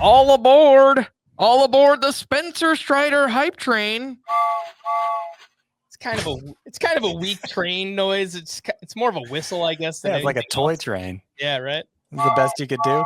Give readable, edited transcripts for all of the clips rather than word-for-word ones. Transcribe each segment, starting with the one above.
All aboard! All aboard the Spencer Strider hype train. It's kind of a weak train noise. It's more of a whistle, I guess. Yeah, it's like a toy train. Yeah, right. It's the best you could do.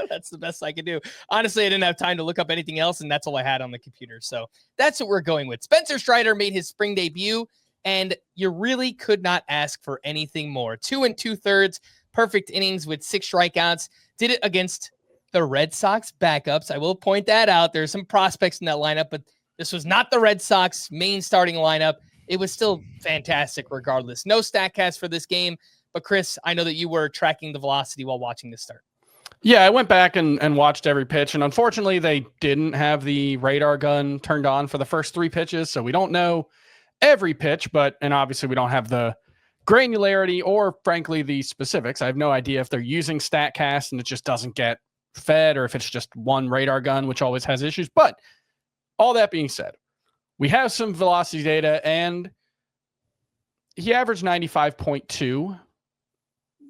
That's the best I could do. Honestly, I didn't have time to look up anything else, and that's all I had on the computer. So that's what we're going with. Spencer Strider made his spring debut, and you really could not ask for anything more. 2 2/3 perfect innings with 6 strikeouts. Did it against the Red Sox backups. I will point that out. There's some prospects in that lineup, but this was not the Red Sox main starting lineup. It was still fantastic regardless. No StatCast for this game, but Chris, I know that you were tracking the velocity while watching this start. Yeah, I went back and watched every pitch, and unfortunately they didn't have the radar gun turned on for the first 3 pitches, so we don't know every pitch, and obviously we don't have the granularity or, frankly, the specifics. I have no idea if they're using StatCast and it just doesn't get fed or if it's just one radar gun, which always has issues. But all that being said, we have some velocity data, and he averaged 95.2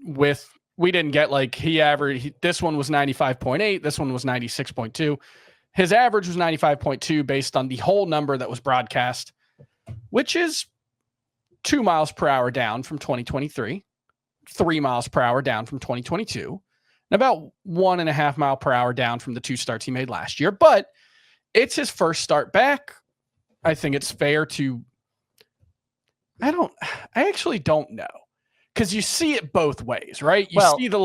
with, we didn't get this one was 95.8, this one was 96.2. His average was 95.2 based on the whole number that was broadcast, which is 2 miles per hour down from 2023, 3 miles per hour down from 2022, and about 1.5 mile per hour down from the 2 starts he made last year. But it's his first start back. I think it's fair to, I actually don't know. Because you see it both ways, right? You see the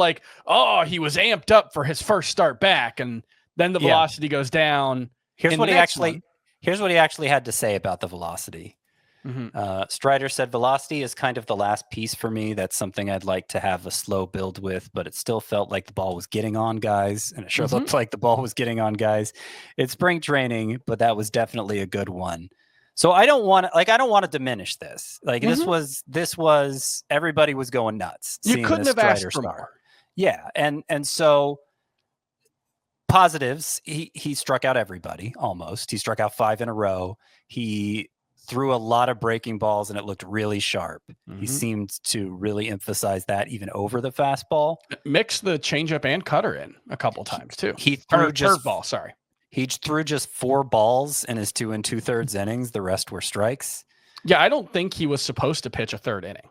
he was amped up for his first start back, and then the velocity goes down. Here's what he actually had to say about the velocity. Mm-hmm. Strider said, velocity is kind of the last piece for me. That's something I'd like to have a slow build with, but it still felt like the ball was getting on guys, and it sure looked like the ball was getting on guys. It's spring training, but that was definitely a good one. So I don't want to diminish this. This was everybody was going nuts. You couldn't have asked for more. Yeah, and so positives. He struck out everybody almost. He struck out 5 in a row. He threw a lot of breaking balls, and it looked really sharp. Mm-hmm. He seemed to really emphasize that even over the fastball. Mix the changeup and cutter in a couple times too. He threw curveball. Sorry. He threw just 4 balls in his 2 2/3 innings. The rest were strikes. Yeah, I don't think he was supposed to pitch a 3rd inning.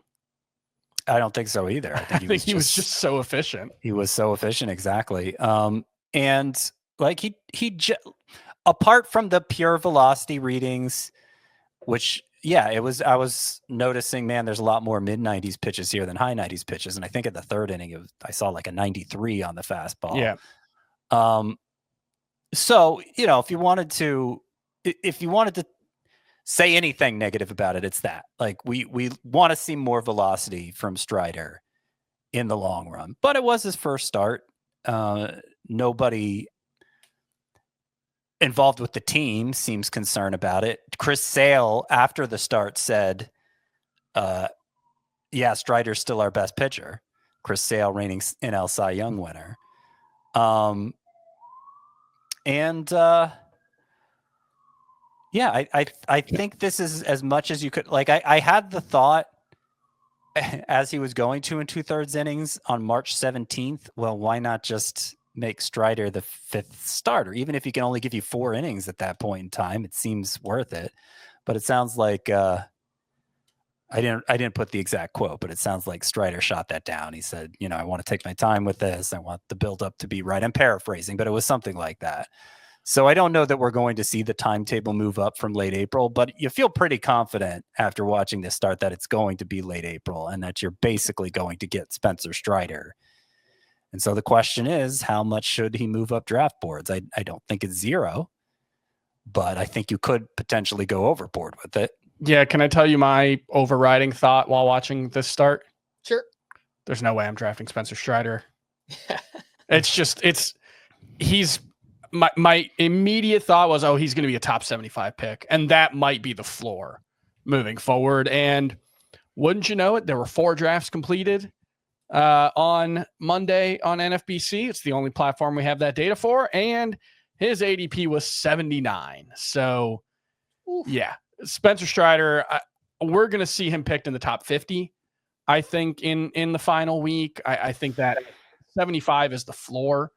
I don't think so either. I think he was just so efficient. He was so efficient, exactly. And apart from the pure velocity readings, which I was noticing, man, there's a lot more mid-90s pitches here than high 90s pitches, and I think at the 3rd inning, I saw like a 93 on the fastball. Yeah. So, if you wanted to say anything negative about it, it's that. We want to see more velocity from Strider in the long run. But it was his first start. Nobody involved with the team seems concerned about it. Chris Sale, after the start, said, Strider's still our best pitcher. Chris Sale, reigning NL Cy Young winner. I think this is as much as you could. I had the thought as he was going 2 2/3 innings on March 17th. Well, why not just make Strider the 5th starter? Even if he can only give you 4 innings at that point in time, it seems worth it. But it sounds like I didn't put the exact quote, but it sounds like Strider shot that down. He said, I want to take my time with this. I want the buildup to be right. I'm paraphrasing, but it was something like that. So I don't know that we're going to see the timetable move up from late April, but you feel pretty confident after watching this start that it's going to be late April and that you're basically going to get Spencer Strider. And so the question is, how much should he move up draft boards? I don't think it's 0, but I think you could potentially go overboard with it. Yeah, can I tell you my overriding thought while watching this start? Sure. There's no way I'm drafting Spencer Strider. My immediate thought was, he's going to be a top 75 pick, and that might be the floor moving forward. And wouldn't you know it, there were 4 drafts completed on Monday on NFBC. It's the only platform we have that data for, and his ADP was 79. So, yeah. Spencer Strider, we're going to see him picked in the top 50, I think, in the final week. I think that 75 is the floor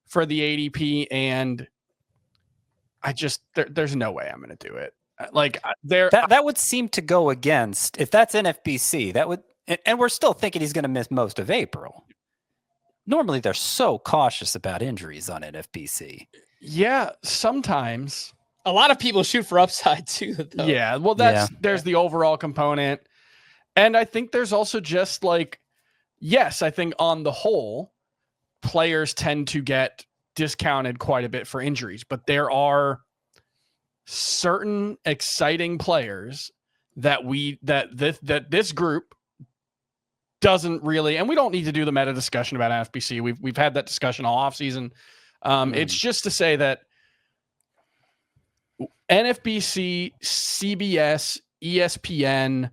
for the ADP, and I just there's no way I'm going to do it. Like that would seem to go against, if that's NFBC, that would, and we're still thinking he's going to miss most of April. Normally they're so cautious about injuries on NFBC. Yeah, sometimes. A lot of people shoot for upside too, though. Yeah, well, there's the overall component. And I think there's also just like, yes, I think on the whole, players tend to get discounted quite a bit for injuries, but there are certain exciting players that this group doesn't really, and we don't need to do the meta discussion about NFBC. We've had that discussion all offseason. It's just to say that NFBC, CBS, ESPN,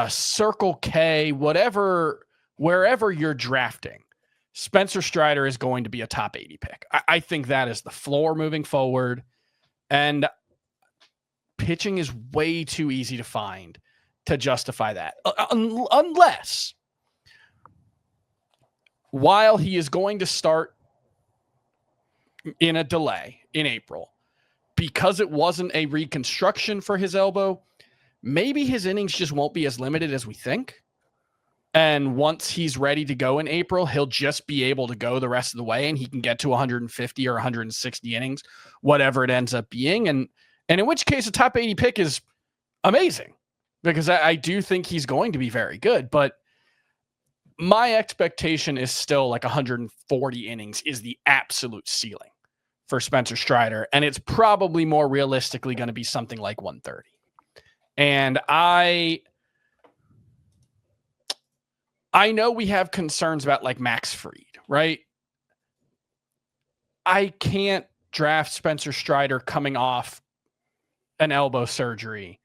Circle K, wherever you're drafting, Spencer Strider is going to be a top 80 pick. I think that is the floor moving forward. And pitching is way too easy to find to justify that. Unless, while he is going to start in a delay in April, because it wasn't a reconstruction for his elbow, maybe his innings just won't be as limited as we think. And once he's ready to go in April, he'll just be able to go the rest of the way, and he can get to 150 or 160 innings, whatever it ends up being. And in which case a top 80 pick is amazing, because I do think he's going to be very good. But my expectation is still like 140 innings is the absolute ceiling for Spencer Strider. And it's probably more realistically going to be something like 130. And I know we have concerns about like Max Fried, right? I can't draft Spencer Strider coming off an elbow surgery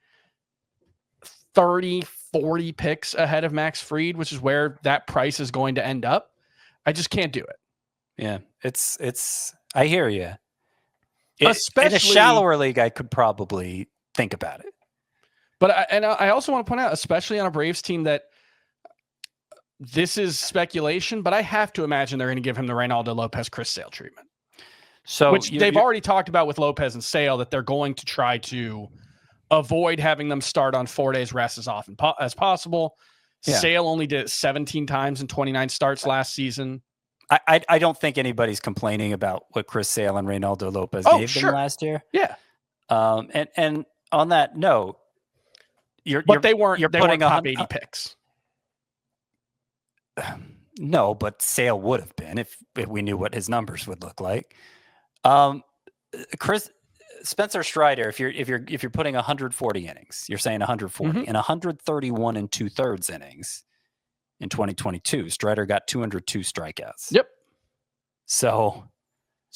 30, 40 picks ahead of Max Fried, which is where that price is going to end up. I just can't do it. Yeah, it's I hear you. Especially in a shallower league, I could probably think about it. But I also want to point out, especially on a Braves team, that this is speculation, but I have to imagine they're going to give him the Reynaldo Lopez Chris Sale treatment. So which they've already talked about with Lopez and Sale, that they're going to try to avoid having them start on 4 days rest as often as possible. Yeah. Sale only did it 17 times in 29 starts last season. I don't think anybody's complaining about what Chris Sale and Reynaldo Lopez gave them last year. Yeah. And on that note, they weren't top 80 picks. No, but Sale would have been if we knew what his numbers would look like. Spencer Strider, if you're putting 140 innings, you're saying 140 and 131 and 2/3 innings in 2022. Strider got 202 strikeouts. Yep. So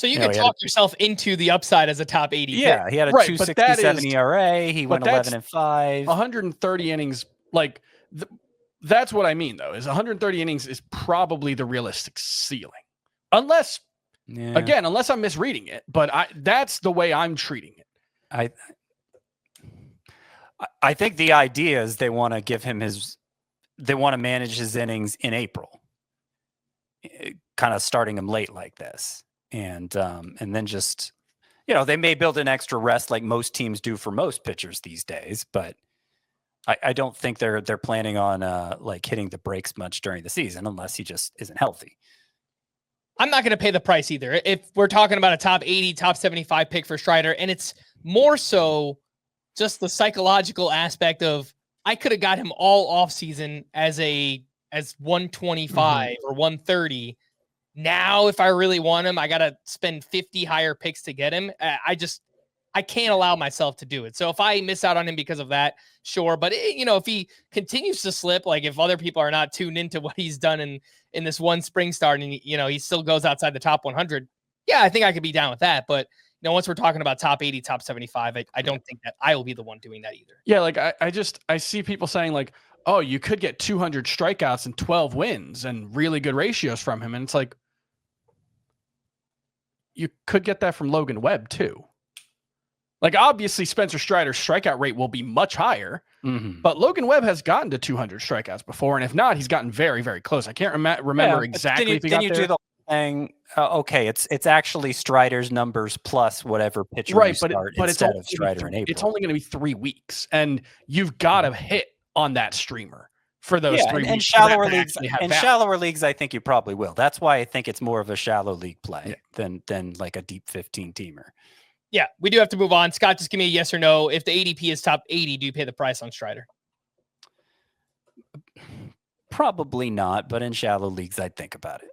you can talk yourself into the upside as a top 80. Yeah, pick. he had a 2.67 ERA. He went 11-5. 130 innings, like that's what I mean, though. Is 130 innings is probably the realistic ceiling, unless I'm misreading it. But that's the way I'm treating it. I think the idea is they want to give him they want to manage his innings in April, kind of starting him late like this. And then just, they may build an extra rest like most teams do for most pitchers these days, but I don't think they're planning on like hitting the brakes much during the season unless he just isn't healthy. I'm not going to pay the price either. If we're talking about a top 80, top 75 pick for Strider, and it's more so just the psychological aspect of I could have got him all off season as 125 or 130. Now, if I really want him, I got to spend 50 higher picks to get him. I can't allow myself to do it. So if I miss out on him because of that, sure. But if he continues to slip, like if other people are not tuned into what he's done in this one spring start, and he still goes outside the top 100, yeah, I think I could be down with that. But once we're talking about top 80, top 75, I don't think that I will be the one doing that either. Yeah, like I see people saying like, oh, you could get 200 strikeouts and 12 wins and really good ratios from him, and it's like you could get that from Logan Webb too. Like, obviously, Spencer Strider's strikeout rate will be much higher, but Logan Webb has gotten to 200 strikeouts before, and if not, he's gotten very, very close. I can't remember exactly if he got there. saying, okay, it's actually Strider's numbers plus whatever pitcher you Right, start but instead of Strider in April. it's only going to be 3 weeks, and you've got to hit on that streamer for those 3 weeks. And shallower leagues, I think you probably will. That's why I think it's more of a shallow league play than like a deep 15 teamer. Yeah, we do have to move on. Scott, just give me a yes or no. If the ADP is top 80, do you pay the price on Strider? Probably not, but in shallow leagues, I'd think about it.